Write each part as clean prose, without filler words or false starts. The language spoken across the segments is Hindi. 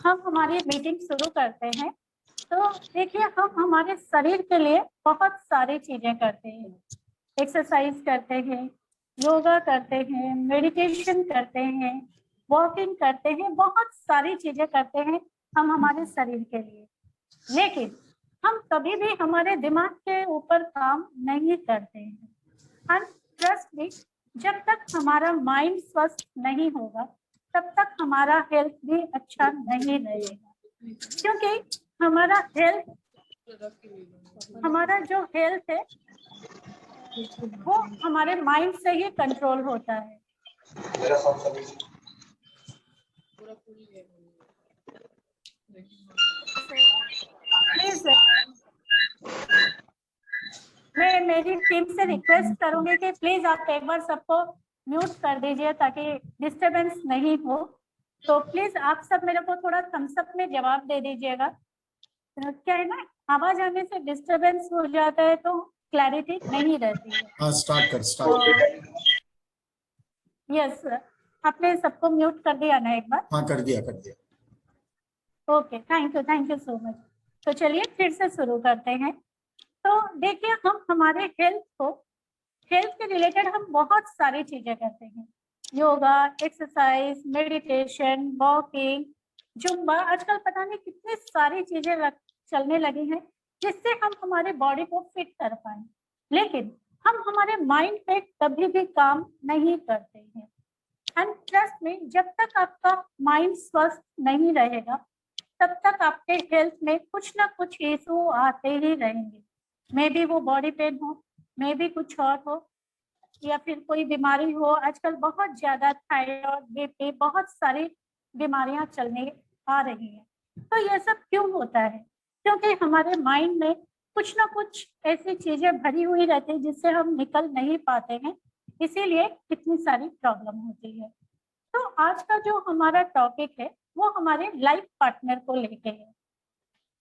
हम हमारी मीटिंग शुरू करते हैं तो देखिए हम हमारे शरीर के लिए बहुत सारी चीजें करते हैं। एक्सरसाइज करते हैं, योगा करते हैं, मेडिटेशन करते हैं, वॉकिंग करते हैं, बहुत सारी चीजें करते हैं हम हमारे शरीर के लिए। लेकिन हम कभी भी हमारे दिमाग के ऊपर काम नहीं करते हैं। एंड ट्रस्ट मी, जब तक हमारा माइंड स्वस्थ नहीं होगा तब तक हमारा हेल्थ भी अच्छा नहीं रहेगा, क्योंकि हमारा जो हेल्थ है वो हमारे माइंड से ही कंट्रोल होता है। प्लीज मैं मेरी टीम से रिक्वेस्ट करूंगी कि प्लीज आप एक बार सबको म्यूट कर दीजिए ताकि डिस्टरबेंस नहीं हो। तो प्लीज आप सब मेरे को थोड़ा थम्स अप में जवाब दे दीजिएगा। क्या है ना, आवाज आने से डिस्टरबेंस हो जाता है तो क्लैरिटी नहीं रहती है। हाँ, स्टार्ट यस, आपने सबको म्यूट कर दिया ना एक बार? हाँ, कर दिया। Okay, thank you so much. तो चलिए फिर से शुरू करते हैं। तो देखिए हम हमारे हेल्थ के रिलेटेड हम बहुत सारी चीजें करते हैं। Yoga, exercise, meditation, walking, Zumba, आजकल पता नहीं कितनी सारी चीजें चलने लगी हैं जिससे हम हमारे बॉडी को फिट कर पाए। लेकिन हम हमारे माइंड पे कभी भी काम नहीं करते हैं। एंड ट्रस्ट में, जब तक आपका माइंड स्वस्थ नहीं रहेगा तब तक आपके हेल्थ में कुछ ना कुछ इशू आते ही रहेंगे। मे बी वो बॉडी पेन हो, मे बी कुछ और हो, या फिर कोई बीमारी हो। आजकल बहुत ज्यादा थायराइड, बीपी, बहुत सारी बीमारियां चलने आ रही हैं। तो ये सब क्यों होता है? क्योंकि हमारे माइंड में कुछ ना कुछ ऐसी चीजें भरी हुई रहती है जिससे हम निकल नहीं पाते हैं, इसीलिए इतनी सारी प्रॉब्लम होती है। तो आज का जो हमारा टॉपिक है वो हमारे लाइफ पार्टनर को लेके है,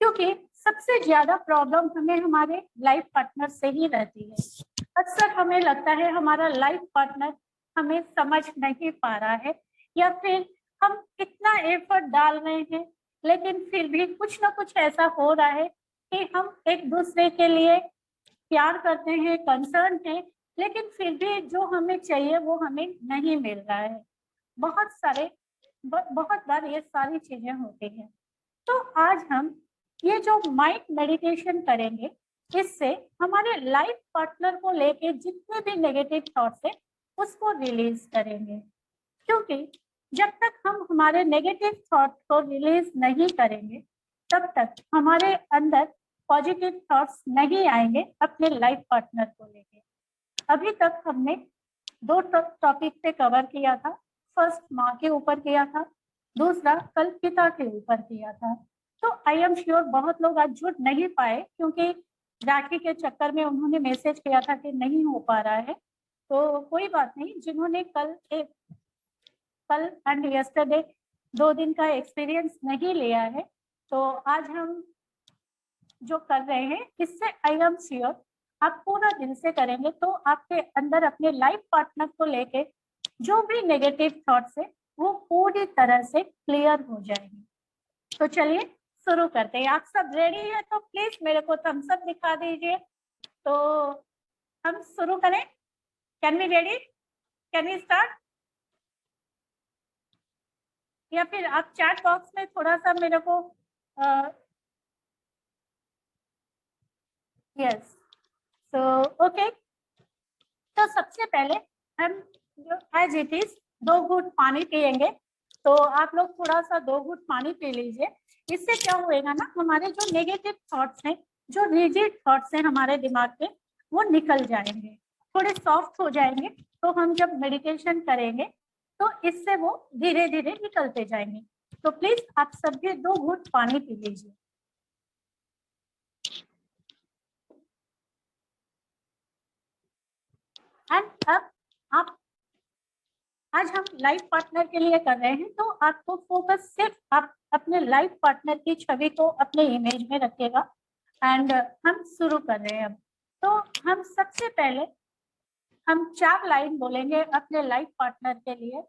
क्योंकि सबसे ज्यादा प्रॉब्लम हमें हमारे लाइफ पार्टनर से ही रहती है। अक्सर हमें लगता है हमारा लाइफ पार्टनर हमें समझ नहीं पा रहा है, या फिर हम कितना एफर्ट डाल रहे हैं लेकिन फिर भी कुछ ना कुछ ऐसा हो रहा है कि हम एक दूसरे के लिए प्यार करते हैं, कंसर्न है, लेकिन फिर भी जो हमें चाहिए वो हमें नहीं मिल रहा है। बहुत बार ये सारी चीजें होती हैं। तो आज हम ये जो माइंड मेडिटेशन करेंगे, इससे हमारे लाइफ पार्टनर को लेके जितने भी नेगेटिव थॉट्स है उसको रिलीज करेंगे। क्योंकि जब तक हम हमारे नेगेटिव थॉट को रिलीज नहीं करेंगे तब तक हमारे अंदर पॉजिटिव थॉट्स नहीं आएंगे अपने लाइफ पार्टनर को लेके। अभी तक हमने दो टॉपिक पे कवर किया था। फर्स्ट माँ के ऊपर किया था, दूसरा कल पिता के ऊपर किया था। तो आई एम श्योर बहुत लोग आज जुड़ नहीं पाए, क्योंकि राखी के चक्कर में उन्होंने मैसेज किया था कि नहीं हो पा रहा है। तो कोई बात नहीं, जिन्होंने कल एंड यस्टरडे 2 दिन का एक्सपीरियंस नहीं लिया है, तो आज हम जो कर रहे हैं इससे आई एम श्योर आप पूरा दिल से करेंगे तो आपके अंदर अपने लाइफ पार्टनर को लेके जो भी नेगेटिव थॉट्स है वो पूरी तरह से क्लियर हो जाएंगे। तो चलिए शुरू करते हैं। आप सब रेडी है तो प्लीज मेरे को थम्स अप दिखा दीजिए। तो हम शुरू करें। Can we ready? Can we start? या फिर आप चैट बॉक्स में थोड़ा सा मेरे को यस, सो ओके। तो सबसे पहले हम एज इट इज 2 घूंट पानी पियेंगे। तो आप लोग थोड़ा सा 2 घूंट पानी पी लीजिए। इससे क्या होएगा ना, हमारे जो नेगेटिव थॉट्स हैं, जो रिजिड थॉट्स हैं हमारे दिमाग के, वो निकल जाएंगे, थोड़े सॉफ्ट हो जाएंगे। तो हम जब मेडिटेशन करेंगे तो इससे वो धीरे धीरे निकलते जाएंगे। तो प्लीज आप सभी 2 घूंट पानी पी लीजिए। एंड अब आप, आज हम लाइफ पार्टनर के लिए कर रहे हैं, तो आपको फोकस सिर्फ आप अपने लाइफ पार्टनर की छवि को अपने इमेज में रखिएगा। एंड हम शुरू कर रहे हैं अब। तो हम सबसे पहले हम 4 लाइन बोलेंगे अपने लाइफ पार्टनर के लिए।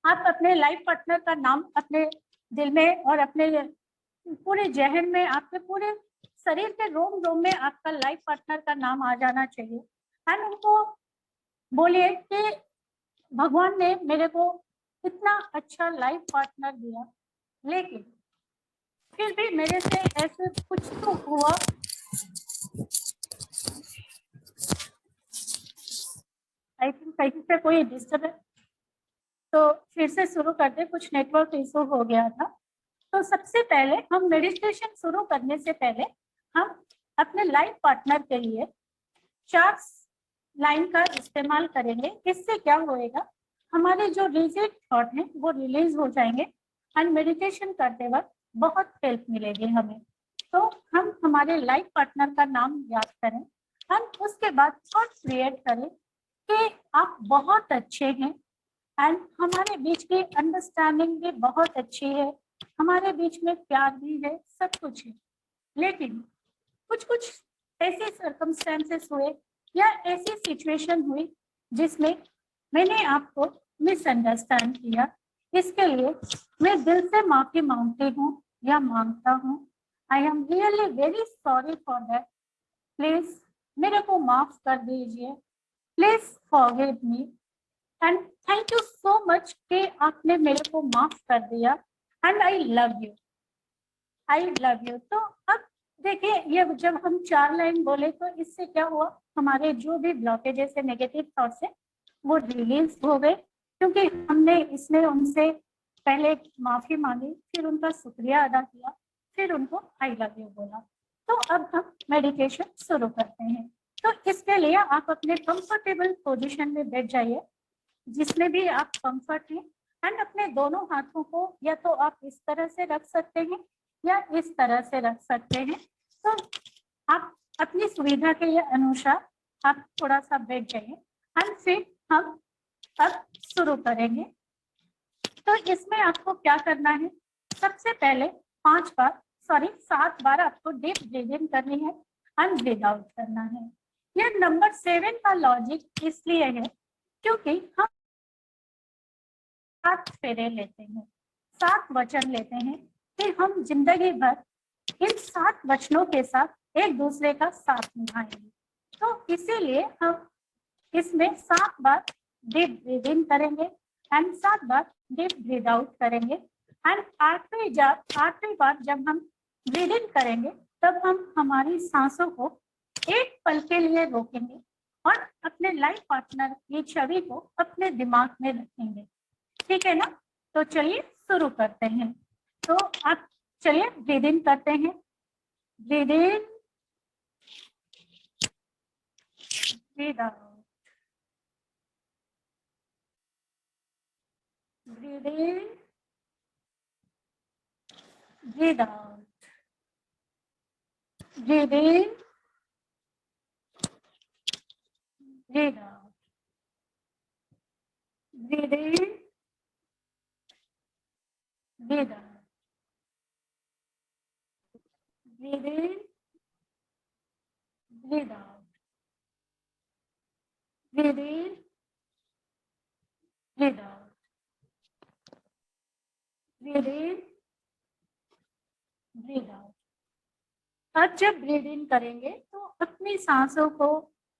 आप अपने लाइफ पार्टनर का नाम अपने दिल में और अपने पूरे जहन में, आपके पूरे शरीर के रोम रोम में आपका लाइफ पार्टनर का नाम आ जाना चाहिए। एंड उनको बोलिए कि भगवान ने मेरे को इतना अच्छा लाइफ पार्टनर दिया, लेकिन फिर भी मेरे से ऐसे कुछ तो हुआ। आई थिंक कहीं से कोई डिस्टर्ब है, तो फिर से शुरू करते, कुछ नेटवर्क इशू हो गया था। तो सबसे पहले हम मेडिटेशन शुरू करने से पहले हम अपने लाइफ पार्टनर के लिए 4 लाइन का इस्तेमाल करेंगे। इससे क्या होएगा, हमारे जो रिजिड थॉट हैं वो रिलीज हो जाएंगे एंड मेडिटेशन करते वक्त बहुत हेल्प मिलेगी हमें। तो हम हमारे लाइफ पार्टनर का नाम याद करें, हम उसके बाद थॉट क्रिएट करें कि आप बहुत अच्छे हैं एंड हमारे बीच की अंडरस्टैंडिंग भी बहुत अच्छी है, हमारे बीच में प्यार भी है, सब कुछ है। लेकिन कुछ कुछ ऐसे सर्कमस्टेंसेस हुए या ऐसी सिचुएशन हुई जिसमें मैंने आपको मिसअंडरस्टैंड किया। इसके लिए मैं दिल से माफी मांगती हूँ या मांगता हूँ। I am really very sorry for that. Please मेरे को माफ कर दीजिए, please forgive me and thank you so much कि आपने मेरे को माफ कर दिया and I love you, I love you. तो अब देखिए, ये जब हम 4 लाइन बोले तो इससे क्या हुआ, हमारे जो भी ब्लॉकेजेस है, नेगेटिव थॉट्स है, वो रिलीज हो गए, क्योंकि हमने इसमें उनसे पहले माफी मांगी, फिर उनका शुक्रिया अदा किया, फिर उनको आई लव यू बोला। तो अब हम मेडिटेशन शुरू करते हैं। तो इसके लिए आप अपने कंफर्टेबल पोजीशन में बैठ जाइए, जिसमें भी आप कंफर्ट हैं, एंड अपने दोनों हाथों को या तो आप इस तरह से रख सकते हैं या इस तरह से रख सकते हैं। तो आप अपनी सुविधा के अनुसार आप थोड़ा सा बैठ जाइए एंड फिर हम अब शुरू करेंगे। तो इसमें आपको क्या करना है, सबसे पहले 7 बार आपको डीप ब्रीदिंग करनी है एंड ब्रीद आउट करना है। यह नंबर 7 का लॉजिक इसलिए है क्योंकि हम 7 फेरे लेते हैं, 7 वचन लेते हैं कि हम जिंदगी भर इन 7 वचनों के साथ एक दूसरे का साथ निभाएंगे। तो इसीलिए हम इसमें 7 बार डीप ब्रीदिंग करेंगे and 7 bar deep breathe out करेंगे एंड आठवीं बार जब हम ब्रीदिंग करेंगे तब हम हमारी सांसों को एक पल के लिए रोकेंगे और अपने लाइफ पार्टनर की छवि को अपने दिमाग में रखेंगे। ठीक है ना? तो चलिए शुरू करते हैं। तो आप चलिए ब्रीदिंग करते हैं। Breathe in, breathe out, breathe in, breathe out, breathe in, breathe out, breathe in, breathe out, breathe in, breathe out, breathe in, breathe out, breathe in, breathe out. अब जब ब्रीद इन करेंगे तो अपनी सांसों को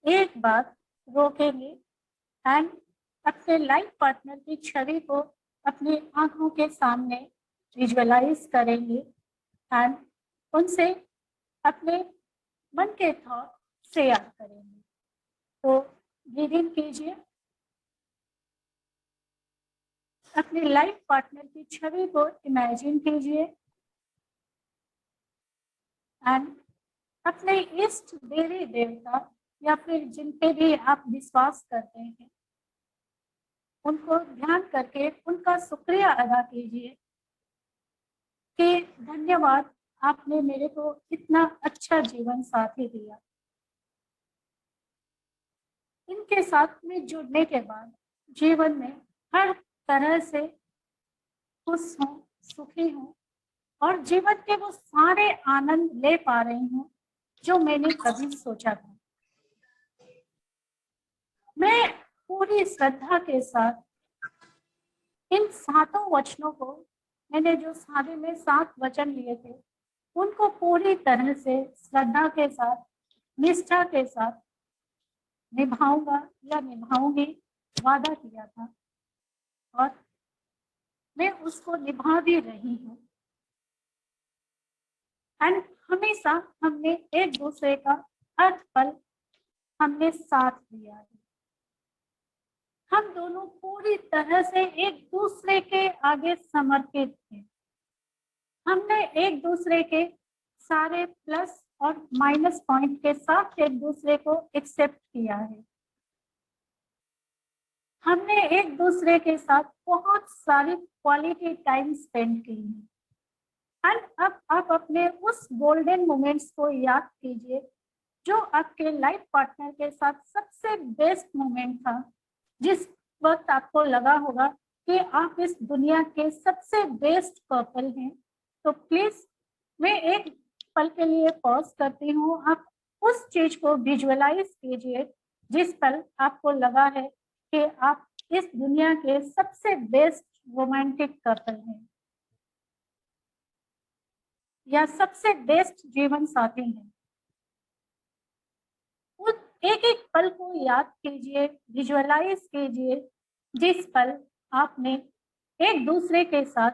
एक बार रोकेंगे एंड अपने लाइफ पार्टनर की छवि को अपनी आंखों के सामने विजुअलाइज करेंगे एंड उनसे अपने मन के थॉट शेयर करेंगे। तो ब्रीद इन कीजिए, अपने लाइफ पार्टनर की छवि को इमेजिन कीजिए एंड अपने इष्ट देवी देवता या फिर जिन पे भी आप विश्वास करते हैं उनको ध्यान करके उनका शुक्रिया अदा कीजिए कि धन्यवाद, आपने मेरे को इतना अच्छा जीवन साथी दिया। इनके साथ में जुड़ने के बाद जीवन में हर तरह से खुश हूँ, सुखी हूँ और जीवन के वो सारे आनंद ले पा रही हूँ जो मैंने कभी सोचा था। मैं पूरी श्रद्धा के साथ इन 7 वचनों को मैंने जो शादी में 7 वचन लिए थे उनको पूरी तरह से श्रद्धा के साथ, निष्ठा के साथ निभाऊंगा या निभाऊंगी वादा किया था, और मैं उसको निभा भी रही हूँ। एंड हमेशा हमने एक दूसरे का हर पल हमने साथ दिया है। हम दोनों पूरी तरह से एक दूसरे के आगे समर्पित थे। हमने एक दूसरे के सारे प्लस और माइनस पॉइंट के साथ एक दूसरे को एक्सेप्ट किया है। हमने एक दूसरे के साथ बहुत सारी क्वालिटी टाइम स्पेंड की है। एंड अब आप अपने उस गोल्डन मोमेंट्स को याद कीजिए जो आपके लाइफ पार्टनर के साथ सबसे बेस्ट मोमेंट था, जिस वक्त आपको लगा होगा कि आप इस दुनिया के सबसे बेस्ट कपल हैं। तो प्लीज मैं एक पल के लिए पॉज करती हूँ। आप उस चीज को विजुअलाइज कीजिए जिस पल आपको लगा है कि आप इस दुनिया के सबसे बेस्ट रोमांटिक कपल हैं या सबसे बेस्ट जीवन साथी हैं। उस एक एक पल को याद कीजिए, विजुअलाइज कीजिए जिस पल आपने एक दूसरे के साथ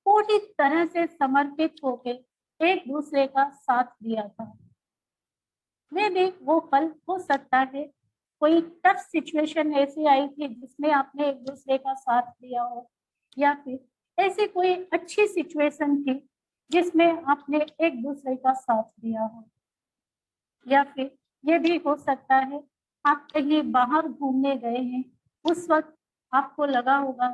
पूरी तरह से समर्पित होकर एक दूसरे का साथ दिया था। मे भी वो पल हो सकता है कोई टफ सिचुएशन ऐसी आई थी जिसमें आपने एक दूसरे का साथ दिया हो, या फिर ऐसी कोई अच्छी सिचुएशन थी जिसमें आपने एक दूसरे का साथ दिया हो, या फिर ये भी हो सकता है आप कहीं बाहर घूमने गए हैं, उस वक्त आपको लगा होगा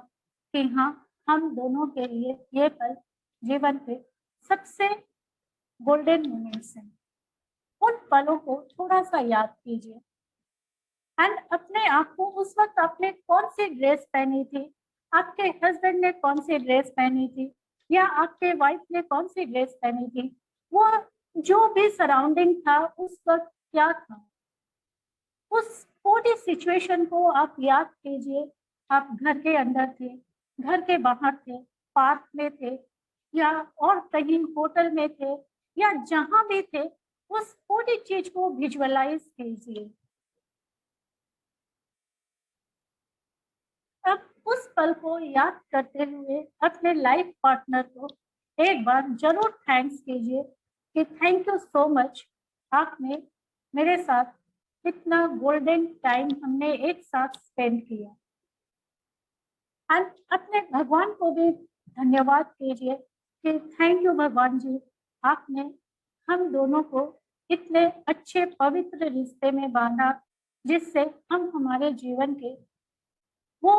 कि हाँ, हम दोनों के लिए ये पल जीवन के सबसे गोल्डन मोमेंट्स हैं। उन पलों को थोड़ा सा याद कीजिए एंड अपने आप को उस वक्त आपने कौन सी ड्रेस पहनी थी, आपके हस्बैंड ने कौन सी ड्रेस पहनी थी, या आपके वाइफ ने कौन सी ड्रेस पहनी थी, वो जो भी सराउंडिंग था उस वक्त क्या था, उस पूरी सिचुएशन को आप याद कीजिए। आप घर के अंदर थे, घर के बाहर थे, पार्क में थे, या और कहीं होटल में थे, या जहां भी थे, उस पूरी चीज को विजुअलाइज कीजिए। अब उस पल को याद करते हुए अपने लाइफ पार्टनर को एक बार जरूर थैंक्स कीजिए कि थैंक यू सो मच, आपने मेरे साथ इतना गोल्डन टाइम हमने एक साथ स्पेंड किया। एंड अपने भगवान को भी धन्यवाद कीजिए कि थैंक यू भगवान जी, आपने हम दोनों को इतने अच्छे पवित्र रिश्ते में बांधा जिससे हम हमारे जीवन के वो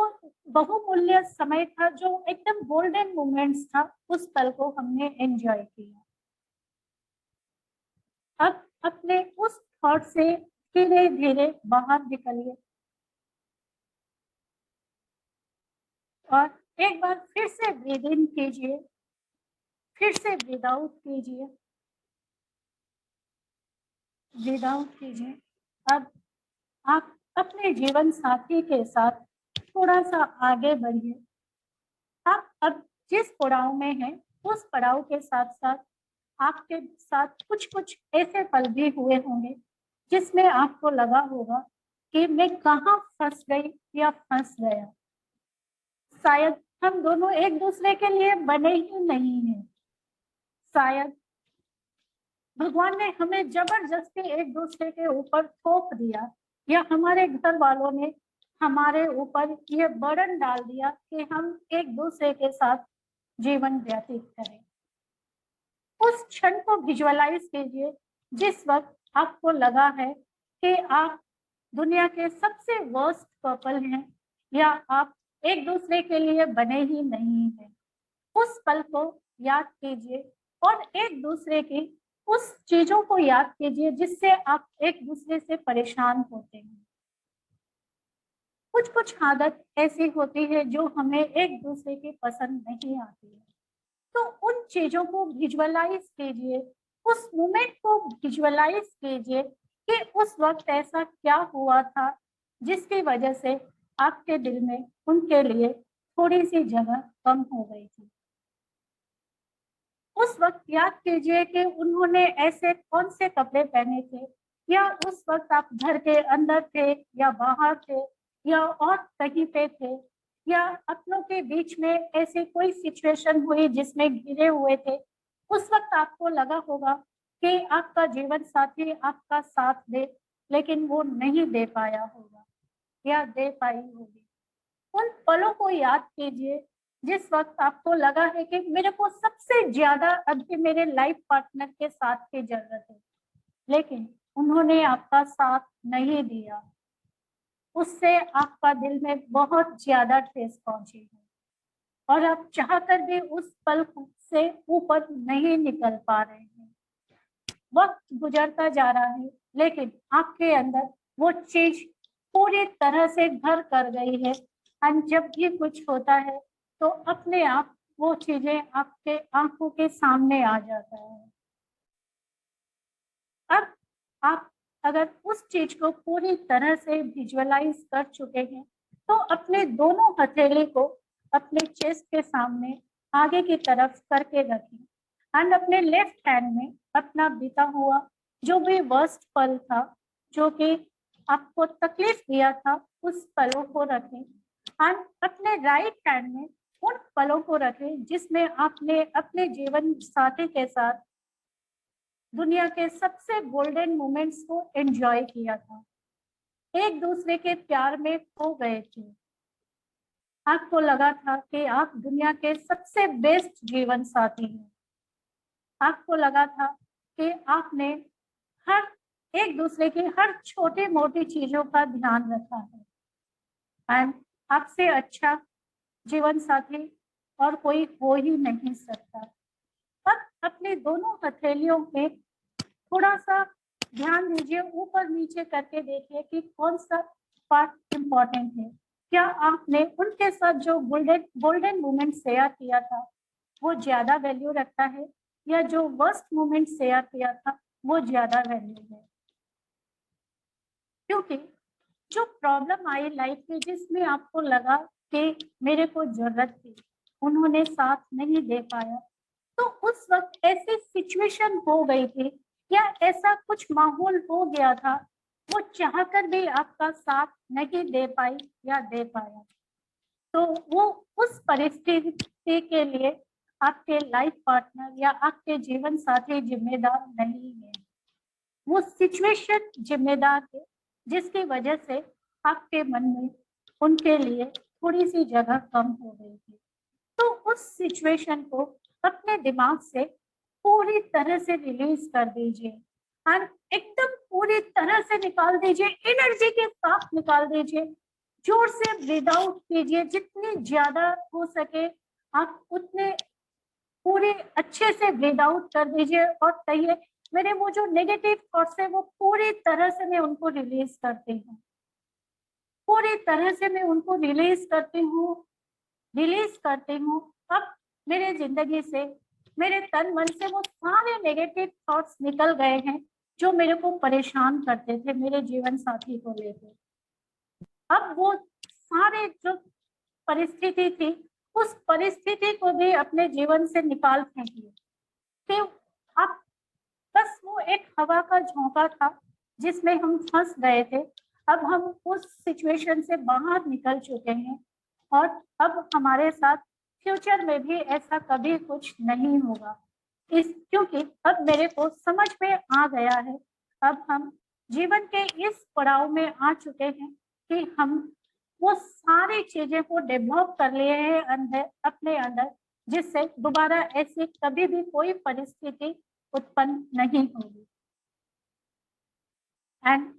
बहुमूल्य समय था, जो एकदम गोल्डन मोमेंट्स था, उस पल को हमने एंजॉय किया। अब अपने उस थॉट से धीरे धीरे बाहर निकलिए और एक बार फिर से ब्रीद इन कीजिए, फिर से ब्रीद आउट कीजिए, ब्रीद आउट कीजिए। अब आप अपने जीवन साथी के साथ थोड़ा सा आगे बढ़िए। आप अब जिस पड़ाव में हैं उस पड़ाव के साथ साथ आपके साथ कुछ कुछ ऐसे पल भी हुए होंगे जिसमें आपको लगा होगा कि मैं कहाँ फंस गई या फंस गया। शायद हम दोनों एक दूसरे के लिए बने ही नहीं हैं। शायद भगवान ने हमें जबरदस्ती एक दूसरे के ऊपर थोप दिया, या हमारे घर वालों ने हमारे ऊपर ये बर्डन डाल दिया कि हम एक दूसरे के साथ जीवन व्यतीत करें। उस क्षण को विजुअलाइज कीजिए जिस वक्त आपको लगा है कि आप दुनिया के सबसे वर्स्ट कपल हैं, या आप एक दूसरे के लिए बने ही नहीं हैं। उस पल को याद कीजिए और एक दूसरे की उस चीजों को याद कीजिए जिससे आप एक दूसरे से परेशान होते हैं। कुछ कुछ आदत ऐसी होती है जो हमें एक दूसरे की पसंद नहीं आती है, तो उन चीजों को विजुअलाइज कीजिए, उस मोमेंट को विजुअलाइज कीजिए कि उस वक्त ऐसा क्या हुआ था जिसकी वजह से आपके दिल में उनके लिए थोड़ी सी जगह कम हो गई थी। उस वक्त याद कीजिए कि उन्होंने ऐसे कौन से कपड़े पहने थे, या उस वक्त आप घर के अंदर थे या बाहर थे या और कहीं पे थे, या अपनों के बीच में ऐसी कोई सिचुएशन हुई जिसमें घिरे हुए थे। उस वक्त आपको लगा होगा कि आपका जीवन साथी आपका साथ दे, लेकिन वो नहीं दे पाया होगा या दे पाई होगी। उन पलों को याद कीजिए जिस वक्त आपको लगा है कि मेरे को सबसे ज्यादा अभी मेरे लाइफ पार्टनर के साथ की जरूरत है, लेकिन उन्होंने आपका साथ नहीं दिया। उससे आपका दिल में बहुत ज्यादा ठेस पहुंची है और आप चाहकर भी उस पल से ऊपर नहीं निकल पा रहे हैं। वक्त गुजरता जा रहा है, लेकिन आपके अंदर वो चीज पूरी तरह से घर कर गई है। और जब भी कुछ होता है तो अपने आप वो चीजें आपके आंखों के सामने आ जाता है। अब आप अगर उस चीज को पूरी तरह से विजुअलाइज कर चुके हैं तो अपने दोनों हथेली को अपने चेस्ट के सामने आगे की तरफ करके रखें एंड अपने लेफ्ट हैंड में अपना बीता हुआ जो भी वर्स्ट पल था, जो कि आपको तकलीफ दिया था, उस पलों को रखें एंड अपने राइट हैंड में उन पलों को रखें जिसमें आपने अपने जीवन साथी के साथ दुनिया के सबसे गोल्डन मोमेंट्स को एंजॉय किया था, एक दूसरे के प्यार में खो गए थे। आपको लगा था कि आप दुनिया के सबसे बेस्ट जीवन साथी हैं। आपको लगा था कि आपने हर एक दूसरे की हर छोटी मोटी चीजों का ध्यान रखा है एंड आपसे अच्छा जीवन साथी और कोई हो ही नहीं सकता। अब अपने दोनों हथेलियों पे थोड़ा सा ध्यान दीजिए, ऊपर नीचे करके देखिए कि कौन सा पार्ट इम्पोर्टेंट है। क्या आपने उनके साथ जो गोल्डन मोमेंट शेयर किया था वो ज्यादा वैल्यू रखता है, या जो वर्स्ट मोमेंट शेयर किया था वो ज्यादा वैल्यू है? क्योंकि जो प्रॉब्लम आई लाइफ में जिसमें आपको लगा कि मेरे को जरूरत थी, उन्होंने साथ नहीं दे पाया, तो उस वक्त ऐसी सिचुएशन हो गई थी या ऐसा कुछ माहौल हो गया था, वो चाहकर भी आपका साथ नहीं दे पाई या दे पाया, तो वो उस परिस्थिति के लिए आपके लाइफ पार्टनर या आपके जीवन साथी जिम्मेदार नहीं है। वो सिचुएशन जिम्मेदार है जिसकी वजह से आपके मन में उनके लिए थोड़ी सी जगह कम हो गई थी। तो उस सिचुएशन को अपने दिमाग से पूरी तरह से रिलीज कर दीजिए और एकदम पूरी तरह से निकाल दीजिए, एनर्जी के साथ निकाल दीजिए। जोर से ब्रीद आउट कीजिए, जितनी ज्यादा हो सके आप उतने पूरे अच्छे से ब्रीद आउट कर दीजिए और कहिए मेरे वो जो नेगेटिव थॉट्स है वो पूरी तरह से मैं उनको रिलीज करती हूँ, पूरी तरह से मैं उनको रिलीज करती हूँ। अब मेरे जिंदगी से, मेरे तन मन से वो सारे नेगेटिव थॉट्स निकल गए हैं जो मेरे को परेशान करते थे मेरे जीवन साथी को लेकर। अब वो सारे जो परिस्थिति थी, उस परिस्थिति को भी अपने जीवन से निकाल फेंकिए कि आप बस वो एक हवा का झोंका था जिसमें हम फंस गए थे। अब हम उस सिचुएशन से बाहर निकल चुके हैं और अब हमारे साथ फ्यूचर में भी ऐसा कभी कुछ नहीं होगा। क्योंकि अब मेरे को समझ में आ गया है, अब हम जीवन के इस पड़ाव में आ चुके हैं कि हम वो सारी चीजें को डेवलप कर लिए हैं अंदर, अपने अंदर, जिससे दोबारा ऐसी कभी भी कोई परिस्थिति उत्पन्न नहीं होगी। एंड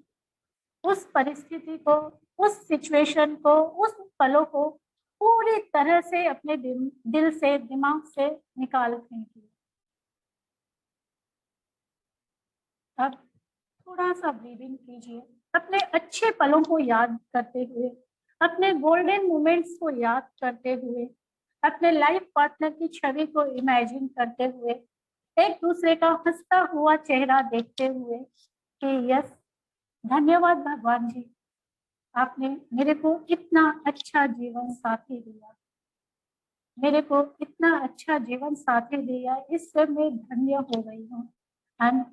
उस परिस्थिति को, उस सिचुएशन को, उस पलों को पूरी तरह से अपने दिल से, दिमाग से निकाल फेंकिए। अब थोड़ा सा ब्रीदिंग कीजिए, अपने अच्छे पलों को याद करते हुए, अपने गोल्डन मोमेंट्स को याद करते हुए, अपने लाइफ पार्टनर की छवि को इमेजिन करते हुए, एक दूसरे का हंसता हुआ चेहरा देखते हुए कि यस, धन्यवाद भगवान जी, आपने मेरे को इतना अच्छा जीवन साथी दिया। मेरे को इतना अच्छा जीवन साथी दिया, इससे मैं धन्य हो गई हूँ। एंड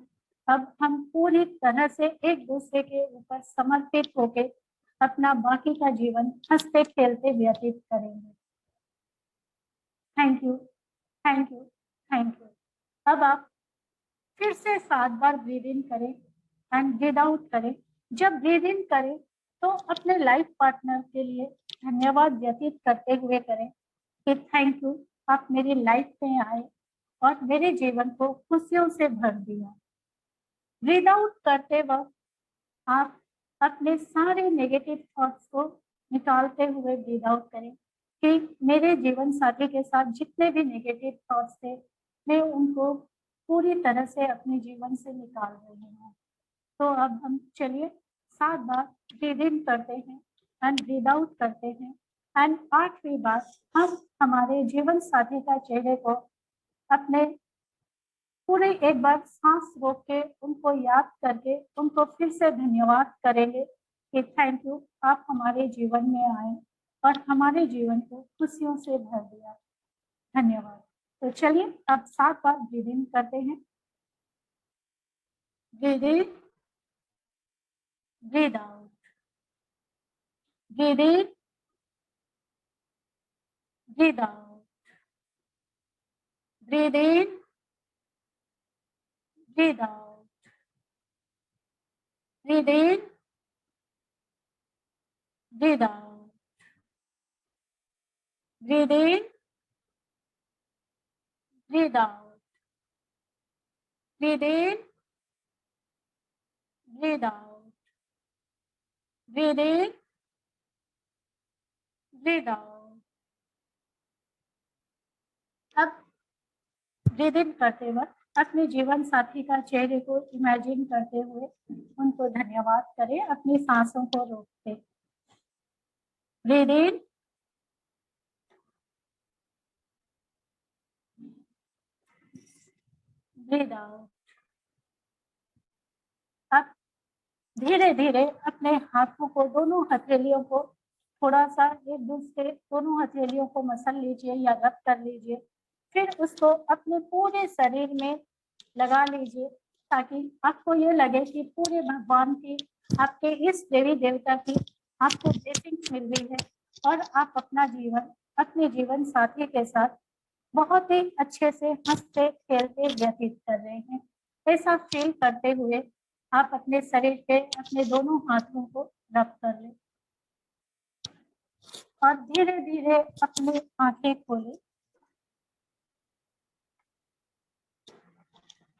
अब हम पूरी तरह से एक दूसरे के ऊपर समर्पित होके अपना बाकी का जीवन हंसते खेलते व्यतीत करेंगे। Thank you, thank you, thank you. अब आप फिर से 7 बार ब्रीद इन करें एंड ब्रीद आउट करें। जब ब्रीद इन करें तो अपने लाइफ पार्टनर के लिए धन्यवाद व्यतीत करते हुए करें कि थैंक यू, आप मेरी लाइफ में आए और मेरे जीवन को खुशियों से भर दिया। ब्रीद आउट करते वक्त आप अपने सारे नेगेटिव थॉट्स को निकालते हुए ब्रीद आउट करें कि मेरे जीवन साथी के साथ जितने भी नेगेटिव थॉट्स थे, मैं उनको पूरी तरह से अपने जीवन से निकाल रही हूँ। तो अब हम चलिए 7 बार ब्रीद इन करते हैं एंड ब्रीद आउट करते हैं एंड 8वीं बार हम हमारे जीवन साथी का चेहरे को अपने पूरे एक बार सांस रोक के उनको याद करके उनको फिर से धन्यवाद करेंगे कि थैंक यू, आप हमारे जीवन में आए और हमारे जीवन को खुशियों से भर दिया। धन्यवाद। तो चलिए अब 7 बार ब्रीद इन करते हैं। Breathe in, breathe out, breathe in, breathe out, breathe in, breathe out, breathe in, breathe out, breathe in, breathe out, breathe in, breathe out, breathe in, breathe out. अब ब्रीद इन करते वक्त अपने जीवन साथी का चेहरे को इमेजिन करते हुए उनको धन्यवाद करें अपनी सांसों को रोक के। Breathe in, breathe out. अब धीरे धीरे अपने हाथों को, दोनों हथेलियों को थोड़ा सा एक दूसरे, दोनों हथेलियों को मसल लीजिए या रब कर लीजिए। फिर उसको अपने पूरे शरीर में लगा लीजिए ताकि आपको ये लगे कि पूरे भगवान की, आपके इस देवी देवता की आपको ब्लेसिंग्स मिल रही है और आप अपना जीवन अपने जीवन साथी के साथ बहुत ही अच्छे से हंसते खेलते व्यतीत कर रहे हैं। ऐसा फील करते हुए आप अपने शरीर पे अपने दोनों हाथों को रब कर लें और धीरे धीरे अपनी आंखें खोलें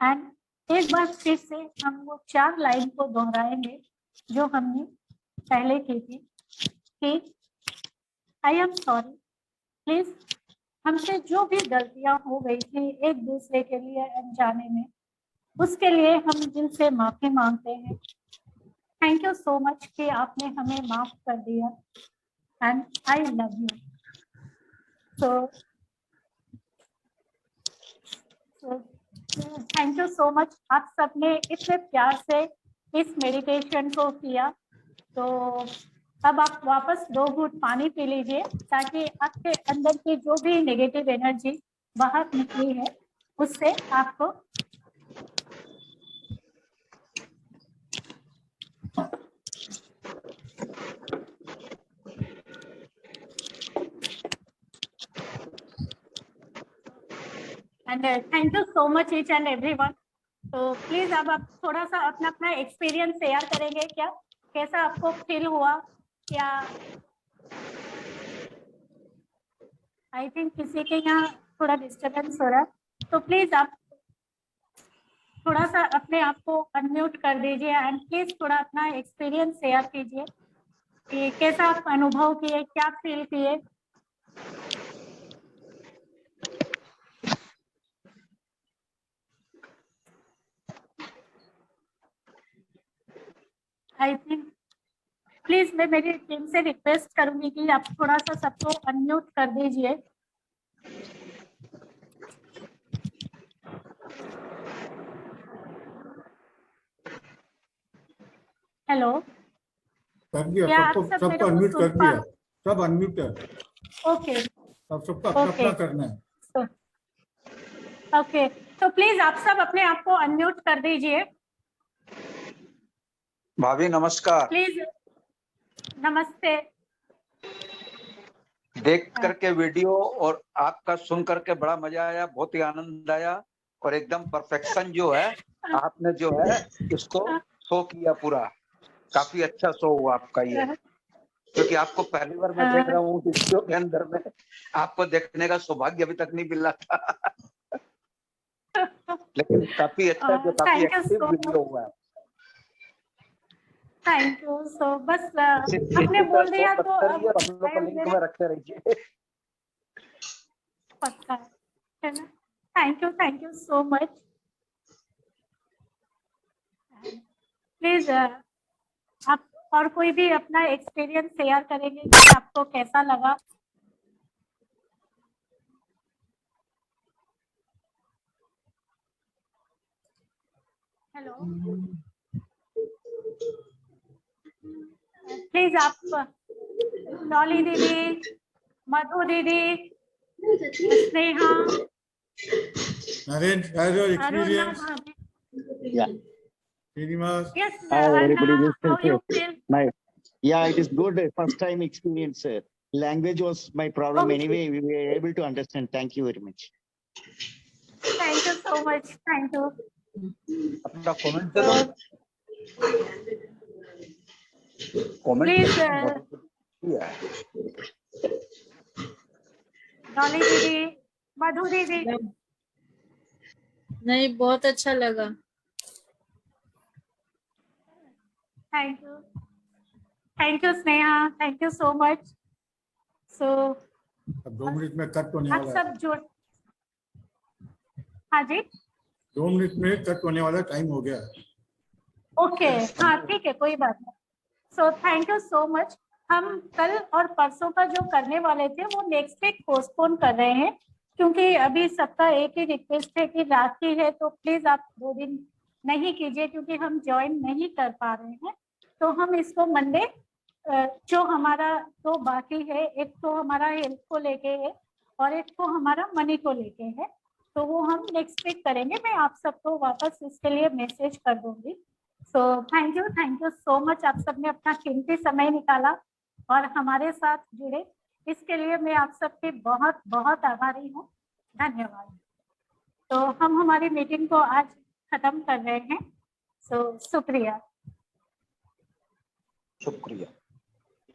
एंड एक बार फिर से हम वो 4 लाइन को दोहराएंगे जो हमने पहले की थी कि आई एम सॉरी, प्लीज हमसे जो भी गलतियां हो गई थी एक दूसरे के लिए अनजाने में, उसके लिए हम दिल से माफी मांगते हैं। थैंक यू सो मच कि आपने हमें माफ कर दिया and I love you. So thank you so much. आप सबने इतने प्यार से इस मेडिटेशन को किया। तो अब आप वापस 2 घूंट पानी पी लीजिए ताकि आपके अंदर की जो भी नेगेटिव एनर्जी बाहर निकली है उससे आपको and thank you so much each and everyone. तो प्लीज अब आप थोड़ा सा अपना अपना एक्सपीरियंस शेयर करेंगे क्या, कैसा आपको फील हुआ? क्या आई थिंक किसी के यहाँ थोड़ा डिस्टर्बेंस हो रहा है, तो प्लीज आप थोड़ा सा अपने आप को अनम्यूट कर दीजिए एंड प्लीज थोड़ा अपना एक्सपीरियंस शेयर कीजिए कि कैसा आप अनुभव किए, क्या फील किए। आई थिंक प्लीज मैं मेरी टीम से रिक्वेस्ट करूंगी कि आप थोड़ा सा सबको अनम्यूट कर दीजिए। हेलो, कर दिया, क्या आप सब सबको मेरे को अनम्यूट सुन कर पा? दिया, सब अनम्यूट है। ओके, अब सबको अपना Okay. अपना करना है। ओके, तो प्लीज आप सब अपने आप को अनम्यूट कर दीजिए भाभी नमस्कार। प्लीज। नमस्ते। देख करके वीडियो और आपका सुन करके बड़ा मजा आया, बहुत ही आनंद आया और एकदम परफेक्शन जो है आपने जो है इसको शो किया पूरा। काफी अच्छा शो हुआ आपका ये, क्योंकि आपको पहली बार मैं देख रहा हूँ वीडियो के अंदर में, आपको देखने का सौभाग्य अभी तक नहीं मिला था लेकिन काफी अच्छा, जो काफी thank you active so video हुआ है। थैंक यू सो बस इसी आपने तरह बोल शो दिया तो करते अब रहिए और हम लोग को लिंक में रखते रहिए। पक्का है ना। Thank you so much. Please आप और कोई भी अपना एक्सपीरियंस शेयर करेंगे कि आपको कैसा लगा। हेलो, प्लीज आप डॉली दीदी, मधु दीदी, Sneha, Naren, as your Aruna experience, भाभी। Yeah. Srinivas, Yes, Hi, everybody. Anna, This how is you feel? my. Yeah, it is good. First time experience, sir. Language was my problem. Okay. Anyway, we were able to understand. Thank you very much. Thank you so much. Thank you. अपना कमेंट दे दो, कमेंट Please, किया डॉली दीदी, मधु दीदी। नहीं, बहुत अच्छा लगा। Thank you Sneha, thank you so much. So अब 2 मिनट में कट होने आप वाला है। सब जुड़, हाँ जी, 2 मिनट में कट होने वाला, टाइम हो गया है। ओके, हाँ ठीक है, कोई बात नहीं। So thank you so much. हम कल और परसों का जो करने वाले थे वो नेक्स्ट वीक पोस्टपोन कर रहे हैं, क्योंकि अभी सबका एक ही रिक्वेस्ट है कि राखी है, तो प्लीज आप 2 दिन नहीं कीजिए, क्योंकि हम ज्वाइन नहीं कर पा रहे हैं। तो हम इसको मंडे, जो हमारा तो बाकी है, एक तो हमारा हेल्थ को लेके है और एक तो हमारा मनी को लेके है, तो वो हम नेक्स्ट वीक करेंगे। मैं आप सबको वापस इसके लिए मैसेज कर दूंगी। So thank you so much. आप सबने अपना कीमती समय निकाला और हमारे साथ जुड़े, इसके लिए मैं आप सबकी बहुत बहुत आभारी हूँ। धन्यवाद। तो हम हमारी मीटिंग को आज खत्म कर रहे हैं। सो शुक्रिया। शुक्रिया।